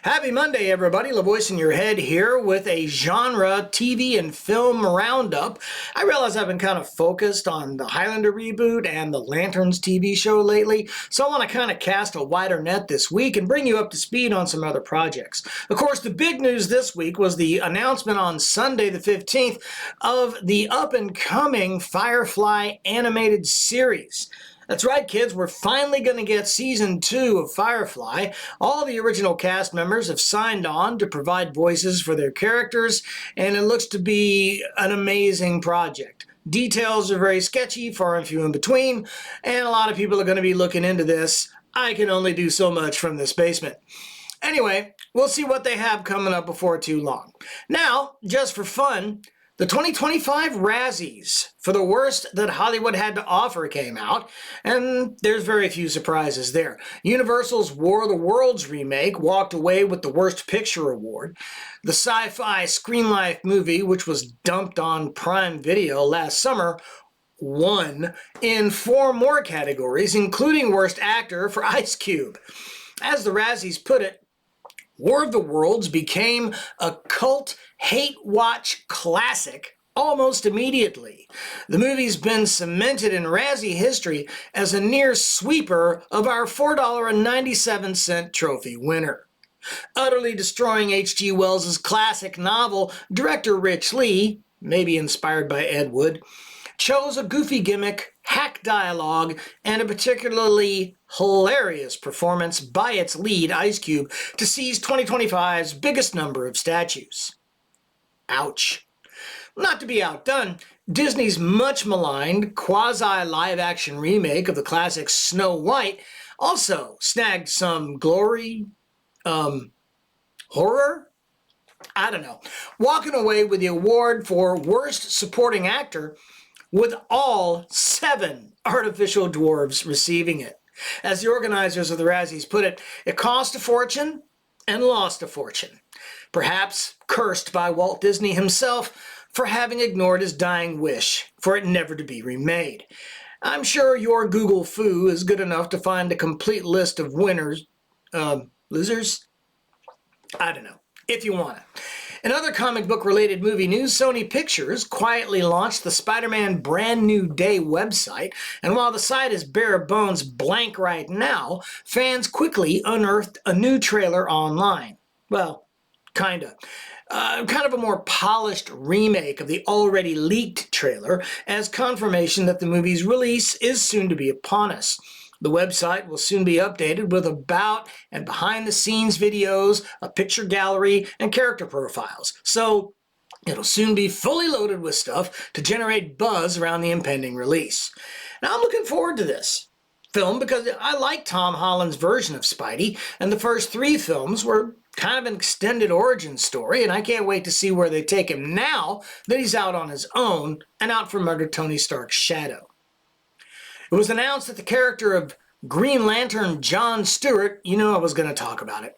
Happy Monday, everybody. LaVoice in your head here with a genre TV and film roundup. I realize I've been kind of focused on the Highlander reboot and the Lanterns TV show lately, so I want to kind of cast a wider net this week and bring you up to speed on some other projects. Of course, the big news this week was the announcement on Sunday the 15th of the up-and-coming Firefly animated series. That's right, kids, we're finally going to get Season 2 of Firefly. All the original cast members have signed on to provide voices for their characters, and it looks to be an amazing project. Details are very sketchy, far and few in between, and a lot of people are going to be looking into this. I can only do so much from this basement. Anyway, we'll see what they have coming up before too long. Now, just for fun, the 2025 Razzies for the worst that Hollywood had to offer came out, and there's very few surprises there. Universal's War of the Worlds remake walked away with the Worst Picture award. The sci-fi Screen Life movie, which was dumped on Prime Video last summer, won in 4 more categories, including Worst Actor for Ice Cube. As the Razzies put it, War of the Worlds became a cult hate-watch classic almost immediately. The movie's been cemented in Razzie history as a near sweeper of our $4.97 trophy winner. Utterly destroying H.G. Wells' classic novel, director Rich Lee, maybe inspired by Ed Wood, chose a goofy gimmick, hack dialogue, and a particularly hilarious performance by its lead, Ice Cube, to seize 2025's biggest number of statues. Ouch. Not to be outdone, Disney's much-maligned quasi-live-action remake of the classic Snow White also snagged some glory, horror? I don't know. Walking away with the award for Worst Supporting Actor, with all 7 artificial dwarves receiving it. As the organizers of the Razzies put it, it cost a fortune and lost a fortune. Perhaps cursed by Walt Disney himself for having ignored his dying wish for it never to be remade. I'm sure your Google Foo is good enough to find a complete list of winners, losers? I don't know, if you want to. In other comic book related movie news, Sony Pictures quietly launched the Spider-Man Brand New Day website, and while the site is bare bones blank right now, fans quickly unearthed a new trailer online. Well, kinda. Kind of a more polished remake of the already leaked trailer as confirmation that the movie's release is soon to be upon us. The website will soon be updated with about and behind-the-scenes videos, a picture gallery, and character profiles. So it'll soon be fully loaded with stuff to generate buzz around the impending release. Now I'm looking forward to this film because I like Tom Holland's version of Spidey, and the first 3 films were kind of an extended origin story, and I can't wait to see where they take him now that he's out on his own and out from under Tony Stark's shadow. It was announced that the character of Green Lantern John Stewart, you know I was going to talk about it,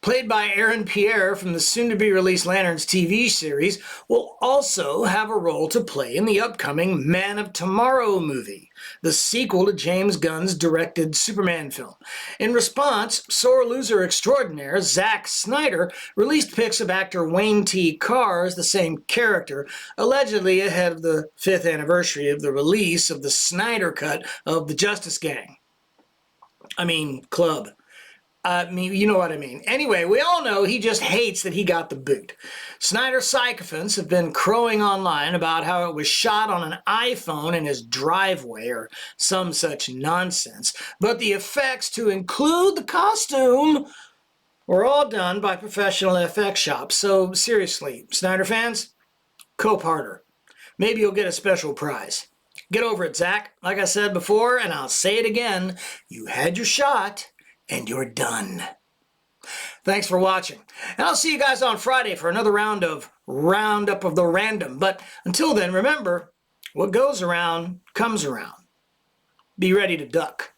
played by Aaron Pierre from the soon-to-be-released Lanterns TV series, will also have a role to play in the upcoming Man of Tomorrow movie, the sequel to James Gunn's directed Superman film. In response, sore loser extraordinaire Zack Snyder released pics of actor Wayne T. Carr as the same character, allegedly ahead of the 5th anniversary of the release of the Snyder Cut of the Justice Gang. Club. You know what I mean. Anyway, we all know he just hates that he got the boot. Snyder sycophants have been crowing online about how it was shot on an iPhone in his driveway or some such nonsense, but the effects to include the costume were all done by professional FX shops. So seriously, Snyder fans, cope harder. Maybe you'll get a special prize. Get over it, Zach. Like I said before, and I'll say it again, you had your shot, and you're done. Thanks for watching. And I'll see you guys on Friday for another round of Roundup of the Random. But until then, remember, what goes around comes around. Be ready to duck.